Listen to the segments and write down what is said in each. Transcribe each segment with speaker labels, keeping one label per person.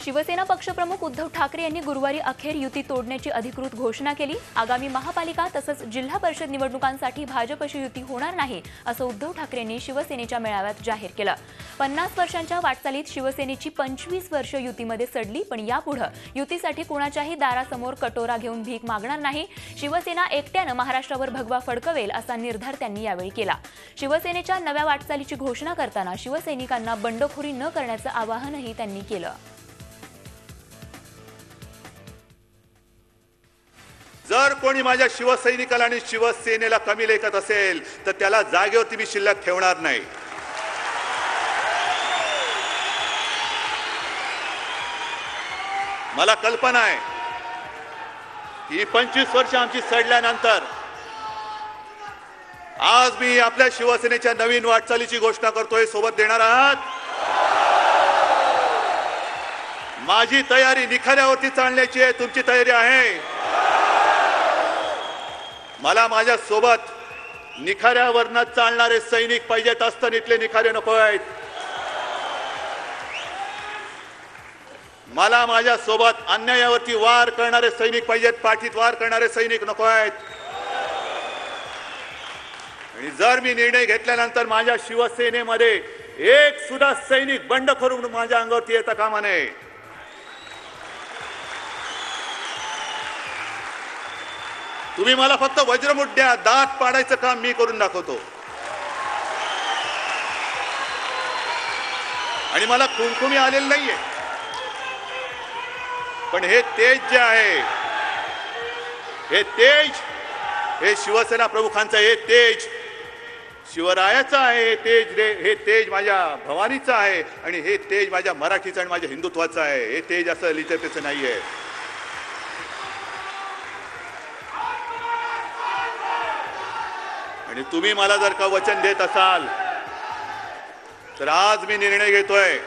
Speaker 1: शिवसेना पक्षप्रमुख उद्धव ठाकरे यांनी गुरुवारी अखेर युती तोडण्याची अधिकृत घोषणा केली। आगामी महापालिका तसंच जिल्हा परिषद निवडणुकांसाठी भाजपशी युती होणार नाही असं उद्धव ठाकरेंनी शिवसेनेच्या मेळाव्यात जाहीर केलं। 50 वर्षांच्या वाटचालीत शिवसेनेची 25 वर्ष युतीमध्ये सडली, पण यापुढे युतीसाठी कुणाच्याही दारासमोर कटोरा घेऊन भीक मागणार नाही। शिवसेना एकट्याने महाराष्ट्रावर भगवा फडकवेल असा निर्धार त्यांनी यावेळी केला। शिवसेनेच्या नव्या वाटचालीची घोषणा करताना शिवसैनिकांना बंडखोरी न करण्याचं आवाहनही त्यांनी केलं।
Speaker 2: जर कोणी माझ्या शिवसैनिकाला आणि शिवसेनेला कमी लेखत असेल तर त्याला जागेवरती मी शिल्लक ठेवणार नाही। मला कल्पना आहे की 25 वर्ष आमची सडल्यानंतर आज मी आपल्या शिवसेनेच्या नवीन वाटचालीची घोषणा करतोय। सोबत देणार आहात? माझी तयारी निखाऱ्यावरती चालण्याची आहे, तुमची तयारी आहे? मला माझ्या सोबत निखाऱ्यावरनं चालणारे सैनिक पाहिजेत, इथले निखारे नको आहेत। मला माझ्या सोबत अन्यायावरती वार करणारे सैनिक पाहिजेत, पाठीत वार करणारे सैनिक नको आहेत। आणि जर मी निर्णय घेतल्यानंतर माझ्या शिवसेनेमध्ये एक सुद्धा सैनिक बंडखोर म्हणून माझ्या अंगावरती येता कामा नये। तुम्ही मला फक्त वज्रमुठ द्या, दात पाडायचं काम मी करून दाखवतो। आणि मला कुमकुमी आलेलं नाहीये, पण हे तेज जे आहे, हे तेज, हे शिवसेना प्रमुखांचं हे तेज शिवरायाचं आहे। हे तेज हे तेज माझ्या भवानीचं आहे आणि हे तेज माझ्या मराठीचं आणि माझ्या हिंदुत्वाचं आहे। हे तेज असं लिहितं नाहीये। आणि तुम्ही मला जर का वचन देत असाल तर आज मी निर्णय घेतोय,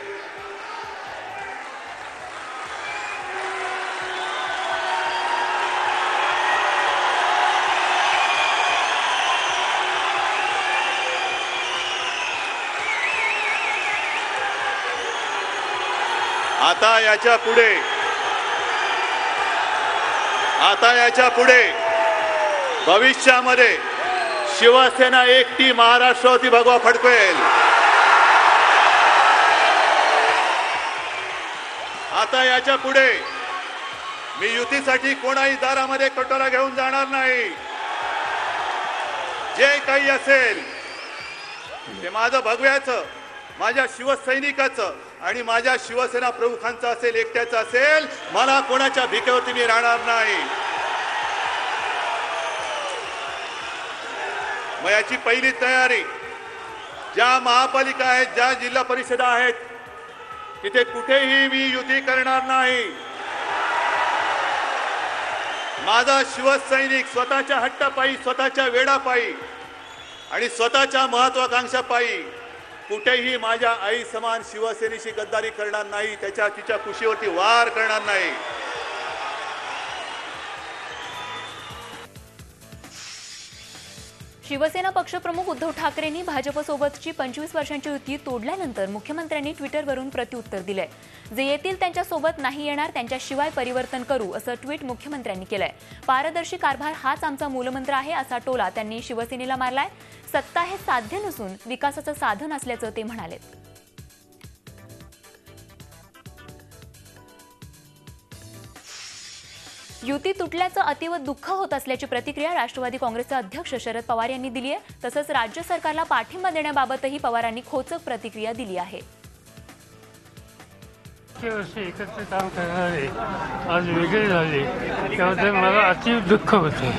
Speaker 2: आता याच्या पुढे भविष्यामध्ये शिवसेना एकटी महाराष्ट्रावरती भगवा फडकवेल। आता याच्या पुढे मी युतीसाठी कोणाही दारामध्ये कटोरा घेऊन जाणार नाही। जे काही असेल ते माझं भगव्याचं, माझ्या शिवसैनिकाचं आणि माझ्या शिवसेना प्रमुखांचं असेल, एकट्याचं असेल। मला कोणाच्या भिकेवरती मी राहणार नाही। मग याची पहिली तयारी, ज्या महापालिका आहेत, ज्या जिल्हा परिषदा आहेत, तिथे कुठेही मी युती करणार नाही। माझा शिवसैनिक स्वतःच्या हट्टापायी, स्वतःच्या वेडापायी आणि स्वतःच्या महत्वाकांक्षापायी कुठेही माझ्या आई समान शिवसेनेशी गद्दारी करणार नाही, तिच्या कुशीवरती वार करणार नाही।
Speaker 1: शिवसेना पक्षप्रमुख उद्धव ठाकरेंनी भाजपसोबतची 25 वर्षांची युती तोडल्यानंतर मुख्यमंत्र्यांनी ट्विटरवरून प्रत्युत्तर दिलंय। जे येतील त्यांच्यासोबत नाही येणार, त्यांच्याशिवाय परिवर्तन करू असं ट्विट मुख्यमंत्र्यांनी केलंय। पारदर्शी कारभार हाच आमचा मूलमंत्र आहे असा टोला त्यांनी शिवसेनेला मारलाय। सत्ता हे साध्य नसून विकासाचं साधन असल्याचं ते म्हणाले। युती तुटल्याचं अतीव दुःख होत असल्याची प्रतिक्रिया राष्ट्रवादी काँग्रेसचे अध्यक्ष शरद पवार यांनी दिली आहे। तसंच राज्य सरकारला पाठिंबा देण्याबाबतही पवारांनी खोचक प्रतिक्रिया दिली आहे।
Speaker 3: एकत्र काम करणारे आज वेगळे झाले, त्याबद्दल मला अतीव दुःख होतं।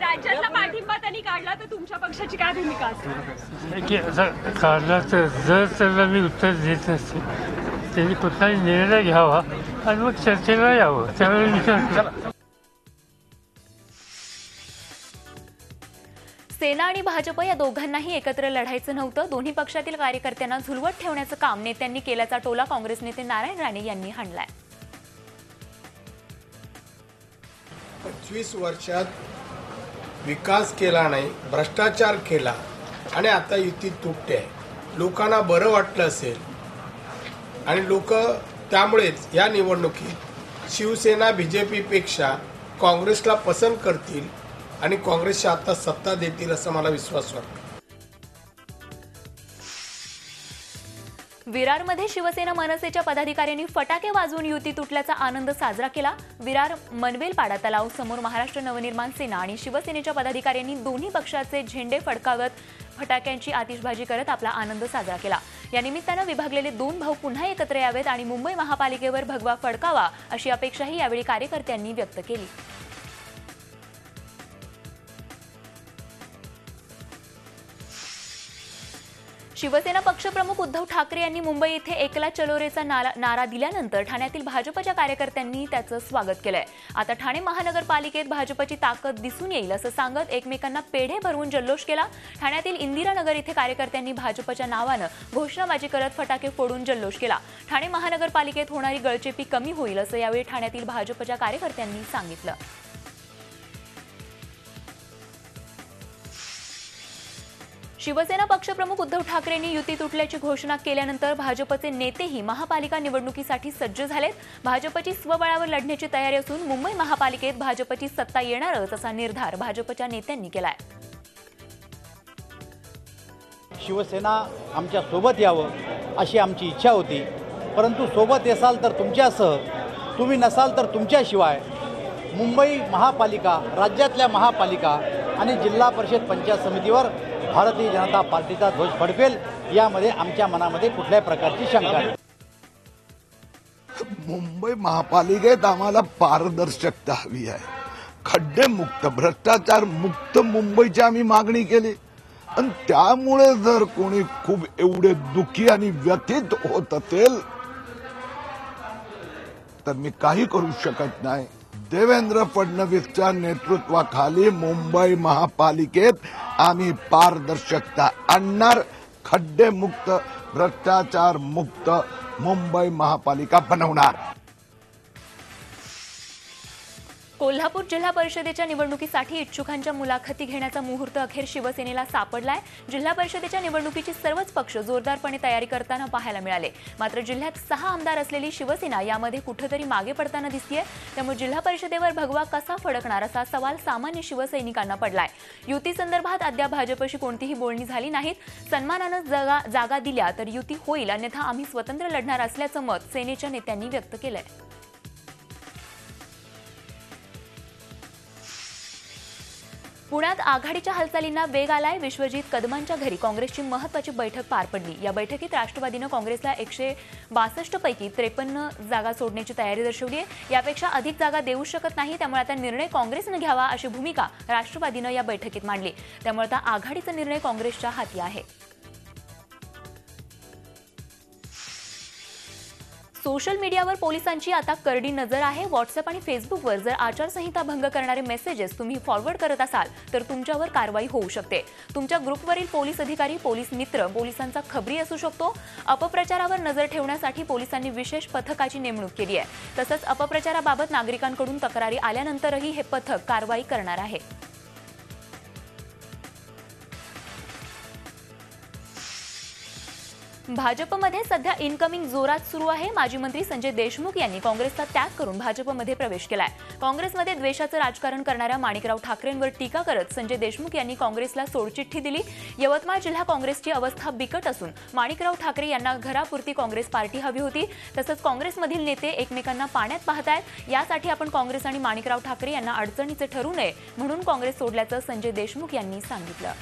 Speaker 4: राज्यातला पाठिंबा त्यांनी काढला तर तुमच्या पक्षाची काय भूमिका असेल?
Speaker 3: की असं काढला तर जर त्याला मी उत्तर देत नसते, त्यांनी कुठलाही निर्णय घ्यावा आणि मग चर्चेला यावं, त्यावेळी विचार।
Speaker 1: सेना आणि भाजप या दोघांनाही एकत्र लढायचं नव्हतं। दोन्ही पक्षातील कार्यकर्त्यांना झुलवत ठेवण्याचं काम नेत्यांनी केल्याचा टोला काँग्रेस नेते नारायण राणे यांनी हाणलाय।
Speaker 5: 25 वर्षात विकास केला नाही, भ्रष्टाचार केला आणि आता युती तुटते आहे। लोकांना बरं वाटलं असेल आणि लोक त्यामुळेच या निवडणुकीत शिवसेना BJPपेक्षा काँग्रेसला पसंत करतील आणि काँग्रेसच्या आता सत्ता देतील असं मला विश्वास वाटतो.
Speaker 1: विरारमध्ये शिवसेना मनसेच्या पदाधिकाऱ्यांनी फटाके वाजवून युती तुटल्याचा आनंद साजरा केला. विरार मनवेलपाडा तलाव समोर महाराष्ट्र नवनिर्माण सेना आणि शिवसेनेच्या पदाधिकाऱ्यांनी दोन्ही पक्षाचे झेंडे फडकावत फटाक्यांची आतिषबाजी करत आपला आनंद साजरा केला. या निमित्तानं विभागलेले दोन भाऊ पुन्हा एकत्र यावेत आणि मुंबई महापालिकेवर भगवा फडकावा अशी अपेक्षाही यावेळी कार्यकर्त्यांनी व्यक्त केली. शिवसेना पक्षप्रमुख उद्धव ठाकरे यांनी मुंबई येथे एकला चलो रेचा नारा दिल्यानंतर ठाण्यातील भाजपच्या कार्यकर्त्यांनी त्याचं स्वागत केलंय. आता ठाणे महानगरपालिकेत भाजपची ताकद दिसून येईल असं सांगत एकमेकांना पेढे भरवून जल्लोष केला. ठाण्यातील इंदिरानगर येथे कार्यकर्त्यांनी भाजपच्या नावानं घोषणाबाजी करत फटाके फोडून जल्लोष केला. ठाणे महानगरपालिकेत होणारी गळचेपी कमी होईल असं यावेळी ठाण्यातील भाजपच्या कार्यकर्त्यांनी सांगितलं. शिवसेना पक्षप्रमुख उद्धव ठाकरेंनी युती तुटल्याची घोषणा केल्यानंतर भाजपचे नेतेही महापालिका निवडणुकीसाठी सज्ज झालेत. भाजपची स्वबळावर लढण्याची तयारी असून मुंबई महापालिकेत भाजपची सत्ता येणारच असा निर्धार भाजपच्या नेत्यांनी केलाय.
Speaker 6: शिवसेना आमच्या सोबत यावं अशी आमची इच्छा होती, परंतु सोबत असाल तर तुमच्यासह, तुम्ही नसाल तर तुमच्याशिवाय मुंबई महापालिका, राज्यातल्या महापालिका आणि जिल्हा परिषद पंचायत समितीवर भारतीय जनता पार्टीचा ध्वज फडकेल यामध्ये आमच्या मनामध्ये कुठल्याही प्रकारची शंका नाही.
Speaker 7: मुंबई महापालिकेत आम्हाला पारदर्शकता हवी आहे. खड्डेमुक्त, भ्रष्टाचार मुक्त मुंबईची आम्ही मागणी केली आणि त्यामुळे जर कोणी खूप एवढे दुःखी आणि व्यथित होत असेल तर मी काही करू शकत नाही. देवेंद्र फडणवीसच्या नेतृत्वाखाली मुंबई महापालिकेत आम्ही पारदर्शकता आणणार, खड्डेमुक्त, भ्रष्टाचार मुक्त मुंबई महापालिका बनवणार.
Speaker 1: कोल्हापूर जिल्हा परिषदेच्या निवडणुकीसाठी इच्छुकांच्या मुलाखती घेण्याचा मुहूर्त अखेर शिवसेनेला सापडलाय. जिल्हा परिषदेच्या निवडणुकीची सर्वच पक्ष जोरदारपणे तयारी करताना पाहायला मिळाले. मात्र जिल्ह्यात 6 आमदार असलेली शिवसेना यामध्ये कुठेतरी मागे पडताना दिसतेय. त्यामुळे जिल्हा परिषदेवर भगवा कसा फडकणार असा सवाल सामान्य शिवसैनिकांना पडलाय. युती संदर्भात अद्याप भाजपशी कोणतीही बोलणी झाली नाहीत. सन्मानानं जागा दिल्या तर युती होईल, अन्यथा आम्ही स्वतंत्र लढणार असल्याचं मत सेनेच्या नेत्यांनी व्यक्त केलंय. पुण्यात आघाडीच्या हालचालींना वेग आलाय. विश्वजित कदमांच्या घरी काँग्रेसची महत्त्वाची बैठक पार पडली. या बैठकीत राष्ट्रवादीनं काँग्रेसला 162 पैकी 53 जागा सोडण्याची तयारी दर्शवली आहे. यापेक्षा अधिक जागा देऊ शकत नाही, त्यामुळे आता निर्णय काँग्रेसनं घ्यावा अशी भूमिका राष्ट्रवादीनं या बैठकीत मांडली. त्यामुळे आता आघाडीचा निर्णय काँग्रेसच्या हाती आहे. सोशल मीडियावर पोलिसांची आता करडी नजर आहे. व्हॉट्सअप आणि फेसबुकवर जर आचारसंहिता भंग करणारे मेसेजेस तुम्ही फॉरवर्ड करत असाल तर तुमच्यावर कारवाई होऊ शकते. तुमच्या ग्रुपवरील पोलीस अधिकारी, पोलीस मित्र, पोलिसांचा खबरी असू शकतो. अपप्रचारावर नजर ठेवण्यासाठी पोलिसांनी विशेष पथकाची नेमणूक केली आहे. तसंच अपप्रचाराबाबत नागरिकांकडून तक्रारी आल्यानंतरही हे पथक कारवाई करणार आहे. भाजपमध्ये सध्या इनकमिंग जोरात सुरू आहे. माजी मंत्री संजय देशमुख यांनी काँग्रेसचा त्याग करून भाजपमध्ये प्रवेश केलाय. काँग्रेसमध्ये द्वेषाचं राजकारण करणाऱ्या माणिकराव ठाकरेंवर टीका करत संजय देशमुख यांनी काँग्रेसला सोडचिठ्ठी दिली. यवतमाळ जिल्हा काँग्रेसची अवस्था बिकट असून माणिकराव ठाकरे यांना घरापुरती काँग्रेस पार्टी हवी होती. तसंच काँग्रेसमधील नेते एकमेकांना पाण्यात पाहतायत. यासाठी आपण काँग्रेस आणि माणिकराव ठाकरे यांना अडचणीचे ठरू नये म्हणून काँग्रेस सोडल्याचं संजय देशमुख यांनी सांगितलं.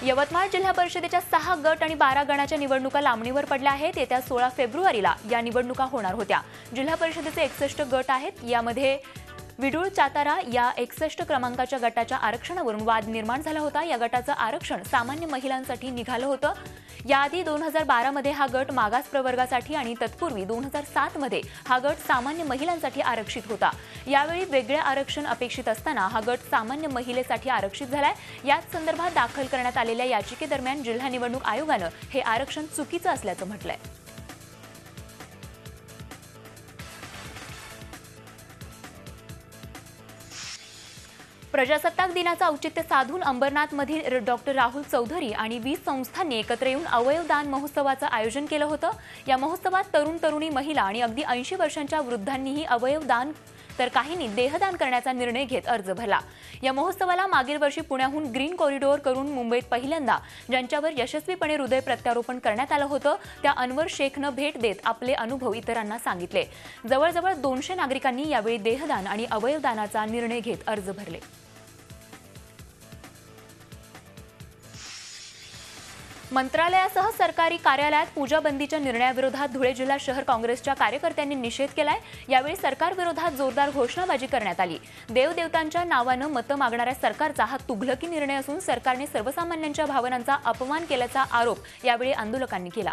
Speaker 1: यवतमाळ जिल्हा परिषदेच्या 6 गट आणि 12 गणाच्या निवडणुका लांबणीवर पडल्या आहेत. येत्या 16 फेब्रुवारीला या निवडणुका होणार होत्या. जिल्हा परिषदेचे 61 गट आहेत. यामध्ये विडूळ चातारा या 61 क्रमांकाच्या गटाच्या आरक्षणावरून वाद निर्माण झाला होता. या गटाचं आरक्षण सामान्य महिलांसाठी निघालं होतं. याआधी 2012 मध्ये हा गट मागास प्रवर्गासाठी आणि तत्पूर्वी 2007 मध्ये हा गट सामान्य महिलांसाठी आरक्षित होता. यावेळी वेगळे आरक्षण अपेक्षित असताना हा गट सामान्य महिलेसाठी आरक्षित झालाय. याच संदर्भात दाखल करण्यात आलेल्या याचिकेदरम्यान जिल्हा निवडणूक आयोगानं हे आरक्षण चुकीचं असल्याचं म्हटलंय. प्रजासत्ताक दिनाचं औचित्य साधून अंबरनाथमधील डॉक्टर राहुल चौधरी आणि 20 संस्थांनी एकत्र येऊन अवयव दान महोत्सवाचं आयोजन केलं होतं। या महोत्सवात तरुण तरुणी, महिला आणि अगदी 80 वर्षांच्या वृद्धांनीही अवयव दान तर काहींनी देहदान करण्याचा निर्णय घेत अर्ज भरला। या महोत्सवाला मागील वर्षी पुण्याहून ग्रीन कॉरिडॉर करून मुंबईत पहिल्यांदा ज्यांच्यावर यशस्वीपणे हृदय प्रत्यारोपण करण्यात आलं होतं त्या अनवर शेखनं भेट देत आपले अनुभव इतरांना सांगितले। जवळजवळ 200 नागरिकांनी यावेळी देहदान आणि अवयवदानाचा निर्णय घेत अर्ज भरले। मंत्रालयासह सरकारी कार्यालयात पूजा बंदीच्या निर्णयाविरोधात धुळे जिल्हा शहर काँग्रेसच्या कार्यकर्त्यांनी निषेध केलाय। यावेळी सरकारविरोधात जोरदार घोषणाबाजी करण्यात आली। देवदेवतांच्या नावानं मतं मागणाऱ्या सरकारचा हा तुघलकी निर्णय असून सरकारने सर्वसामान्यांच्या भावनांचा अपमान केल्याचा आरोप यावेळी आंदोलकांनी केला।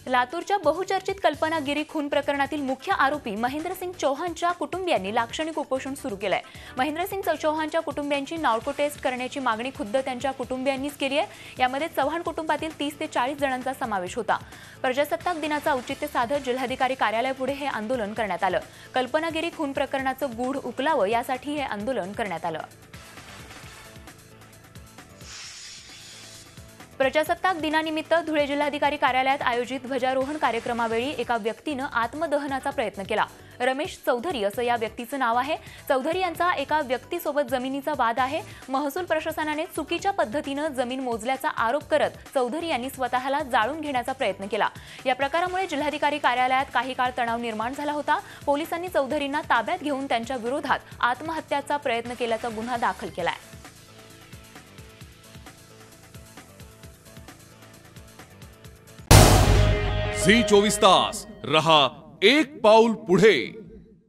Speaker 1: लातूरच्या बहुचर्चित कल्पनागिरी खून प्रकरणातील मुख्य आरोपी महेंद्रसिंग चौहानच्या कुटुंबियांनी लाक्षणिक उपोषण सुरू केलंय। महेंद्रसिंग चौहानच्या कुटुंबियांची नार्को टेस्ट करण्याची मागणी खुद्द त्यांच्या कुटुंबियांनीच केली आहे। यामध्ये चव्हाण कुटुंबातील 30 ते 40 जणांचा समावेश होता। प्रजासत्ताक दिनाचं औचित्य साधत जिल्हाधिकारी कार्यालयापुढे हे आंदोलन करण्यात आलं। कल्पनागिरी खून प्रकरणाचं गूढ उकलावं यासाठी हे आंदोलन करण्यात आलं। प्रजासत्ताक दिनानिमित्त धुळे जिल्हाधिकारी कार्यालयात आयोजित ध्वजारोहण कार्यक्रमावेळी एका व्यक्तीनं आत्मदहनाचा प्रयत्न केला। रमेश चौधरी असं या व्यक्तीचं नाव आहे। चौधरी यांचा एका व्यक्तीसोबत जमिनीचा वाद आहे। महसूल प्रशासनाने चुकीच्या पद्धतीनं जमीन मोजल्याचा आरोप करत चौधरी यांनी स्वतःला जाळून घेण्याचा प्रयत्न केला। या प्रकारामुळे जिल्हाधिकारी कार्यालयात काही काळ तणाव निर्माण झाला होता। पोलिसांनी चौधरींना ताब्यात घेऊन त्यांच्या विरोधात आत्महत्याचा प्रयत्न केल्याचा गुन्हा दाखल केलाय।
Speaker 8: झी 24 तास रहा एक पाऊल पुढे।